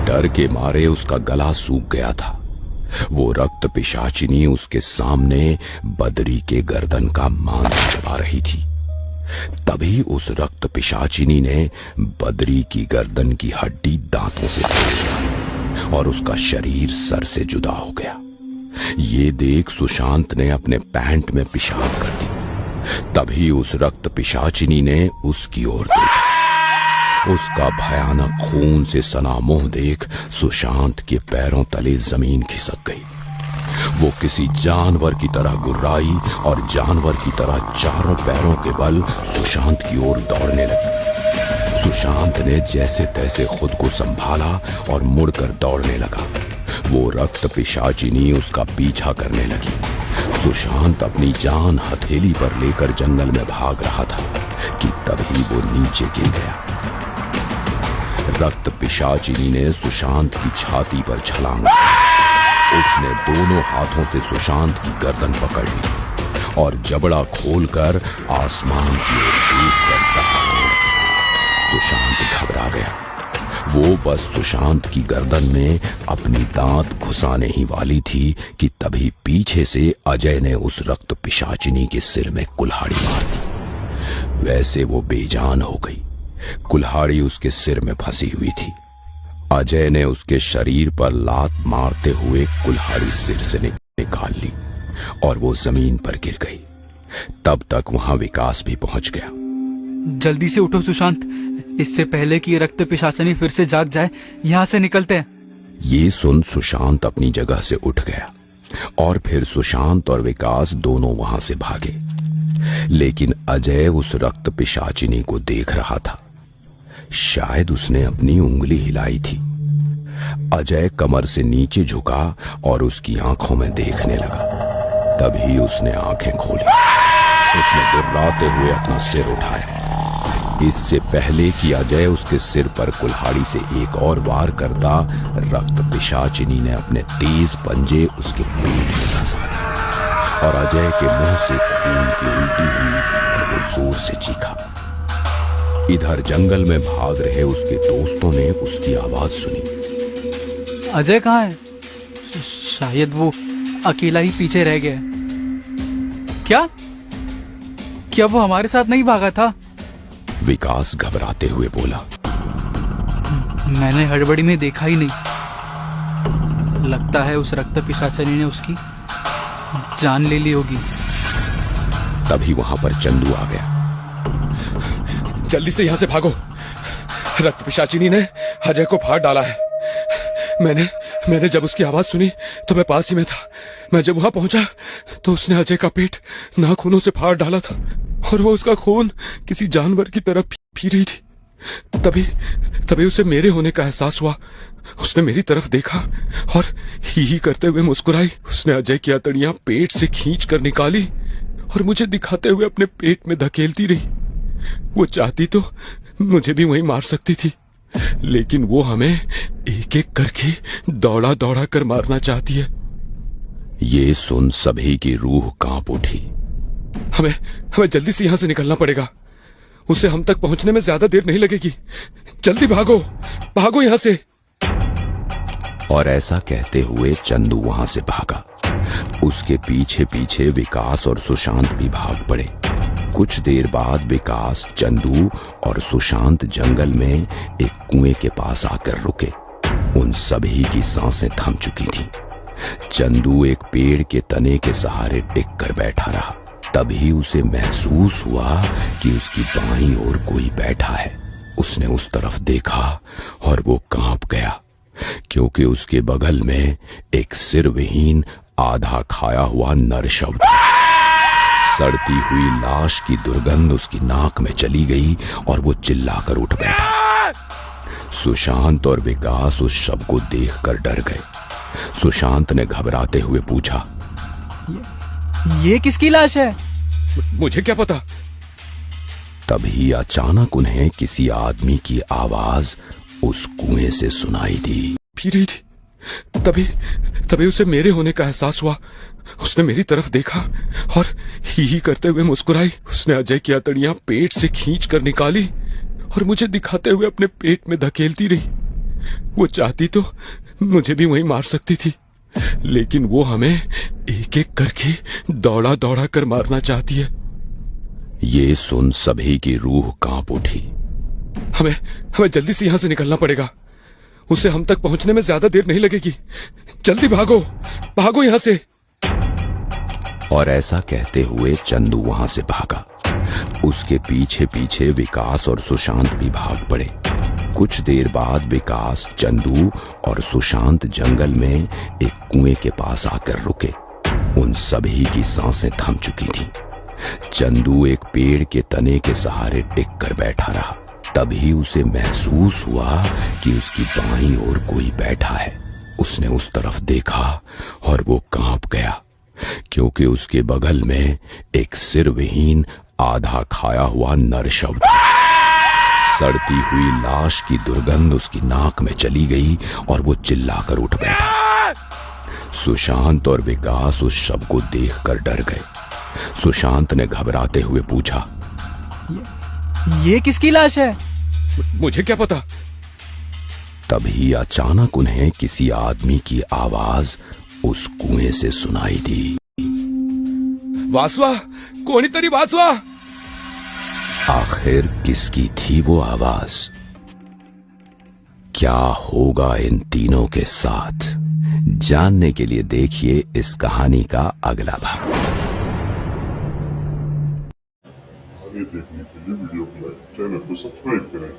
डर के मारे उसका गला सूख गया था। वो रक्त पिशाचिनी उसके सामने बदरी के गर्दन का मांस चबा रही थी। तभी उस रक्त पिशाचिनी ने बदरी की गर्दन की हड्डी दांतों से तोड़ डाली और उसका शरीर सर से जुदा हो गया। ये देख सुशांत ने अपने पैंट में पेशाब कर दी। तभी उस रक्त पिशाचिनी ने उसकी ओर देखा। उसका भयानक खून से सना मुंह देख सुशांत के पैरों तले जमीन खिसक गई। वो किसी जानवर की तरह गुर्राई और जानवर की तरह चारों पैरों के बल सुशांत की ओर दौड़ने लगी। सुशांत ने जैसे तैसे खुद को संभाला और मुड़कर दौड़ने लगा। वो रक्त पिशाचिनी उसका पीछा करने लगी। सुशांत अपनी जान हथेली पर लेकर जंगल में भाग रहा था कि तभी वो नीचे गिर गया। रक्त पिशाचिनी ने सुशांत की छाती पर छलांग मारी। उसने दोनों हाथों से सुशांत की गर्दन पकड़ ली और जबड़ा खोलकर आसमान की ओर देखकर दहाड़ने लगा। सुशांत घबरा गया। वो बस सुशांत की गर्दन में अपनी दांत घुसाने ही वाली थी कि तभी पीछे से अजय ने उस रक्त पिशाचिनी के सिर में कुल्हाड़ी मार दी। वैसे वो बेजान हो गई। कुल्हाड़ी उसके सिर में फंसी हुई थी। अजय ने उसके शरीर पर लात मारते हुए कुल्हाड़ी सिर से निकाल ली और वो जमीन पर गिर गई। तब तक वहां विकास भी पहुंच गया। जल्दी से उठो सुशांत, इससे पहले कि रक्त पिशाचिनी फिर से जाग जाए, यहाँ से निकलते हैं। ये सुन सुशांत अपनी जगह से उठ गया और फिर सुशांत और विकास दोनों वहां से भागे। लेकिन अजय उस रक्त पिशाचिनी को देख रहा था। शायद उसने अपनी उंगली हिलाई थी। अजय कमर से नीचे झुका और उसकी आंखों में देखने लगा। तभी उसने आंखें खोली। उसने गुर्राते हुए अपना सिर उठाया। इससे पहले कि अजय उसके सिर पर कुल्हाड़ी से एक और वार करता, रक्त पिशाचिनी ने अपने तेज पंजे उसके पेट में धंसा दिए और अजय के मुंह से खून की उल्टी हुई और वो जोर से चीखा। इधर जंगल में भाग रहे उसके दोस्तों ने उसकी आवाज सुनी। अजय कहाँ है? शायद वो अकेला ही पीछे रह गया। क्या वो हमारे साथ नहीं भागा था? विकास घबराते हुए बोला। मैंने हड़बड़ी में देखा ही नहीं। लगता है उस रक्त पिशाचिनी ने उसकी जान ले ली होगी। तभी वहां पर चंदू आ गया। जल्दी से यहां से भागो, रक्त पिशाचिनी ने अजय को फाड़ डाला है। मैंने जब उसकी आवाज सुनी तो मैं पास ही में था। मैं जब वहां पहुंचा तो उसने अजय का पेट नाखूनों से फाड़ डाला था और वो उसका खून किसी जानवर की तरह पी रही थी। तभी उसे मेरे होने का एहसास हुआ। उसने मेरी तरफ देखा और ही करते हुए मुस्कुराई। उसने अजय की अतड़ियां पेट से खींच कर निकाली और मुझे दिखाते हुए अपने पेट में धकेलती रही। वो चाहती तो मुझे भी वहीं मार सकती थी, लेकिन वो हमें एक एक करके दौड़ा दौड़ा कर मारना चाहती है। ये सुन सभी की रूह कांप उठी। हमें जल्दी से यहां से निकलना पड़ेगा। उसे हम तक पहुंचने में ज्यादा देर नहीं लगेगी। जल्दी भागो यहां से। और ऐसा कहते हुए चंदू वहां से भागा। उसके पीछे पीछे विकास और सुशांत भी भाग पड़े। कुछ देर बाद विकास, चंदू और सुशांत जंगल में एक कुएं के पास आकर रुके। उन सभी की सांसें थम चुकी थीं। चंदू एक पेड़ के तने के सहारे टिक कर बैठा रहा। तभी उसे महसूस हुआ कि उसकी बाईं ओर कोई बैठा है। उसने उस तरफ देखा और वो कांप गया, क्योंकि उसके बगल में एक सिरविहीन आधा खाया हुआ नर शव था। सड़ती हुई लाश की दुर्गंध उसकी नाक में चली गई और वो चिल्लाकर उठ बैठा। सुशांत और विकास उस शव को देखकर डर गए। सुशांत ने घबराते हुए पूछा, ये किसकी लाश है? मुझे क्या पता। तभी अचानक उन्हें किसी आदमी की आवाज उस कुएं से सुनाई दी। पी रही थी। तभी उसे मेरे होने का एहसास हुआ। उसने मेरी तरफ देखा और ही करते हुए मुस्कुराई। उसने अजय की अतड़ियां पेट से खींच कर निकाली और मुझे दिखाते हुए अपने पेट में धकेलती रही। वो चाहती तो मुझे भी वहीं मार सकती थी, लेकिन वो हमें एक एक करके दौड़ा दौड़ा कर मारना चाहती है। ये सुन सभी की रूह कांप उठी। हमें हमें जल्दी से यहां से निकलना पड़ेगा। उसे हम तक पहुंचने में ज्यादा देर नहीं लगेगी। जल्दी भागो, भागो यहां से। और ऐसा कहते हुए चंदू वहां से भागा। उसके पीछे पीछे विकास और सुशांत भी भाग पड़े। कुछ देर बाद विकास, चंदू और सुशांत जंगल में एक कुएं के पास आकर रुके। उन सभी की सांसें थम चुकी थीं। चंदू एक पेड़ के तने के सहारे टिक कर बैठा रहा। तभी उसे महसूस हुआ कि उसकी बाईं ओर कोई बैठा है। उसने उस तरफ देखा और वो कांप गया, क्योंकि उसके बगल में एक सिरविहीन, आधा खाया हुआ नर शव था। सड़ती हुई लाश की दुर्गंध उसकी नाक में चली गई और वो चिल्लाकर उठ बैठा। सुशांत और विकास उस शव को देखकर डर गए। सुशांत ने घबराते हुए पूछा, ये किसकी लाश है? मुझे क्या पता। तभी अचानक उन्हें किसी आदमी की आवाज उस कुएं से सुनाई दी। वासवा, कोणीतरी वाचवा। आखिर किसकी थी वो आवाज? क्या होगा इन तीनों के साथ? जानने के लिए देखिए इस कहानी का अगला भाग। आगे देखने के लिए वीडियो को लाइक, चैनल को सब्सक्राइब करें।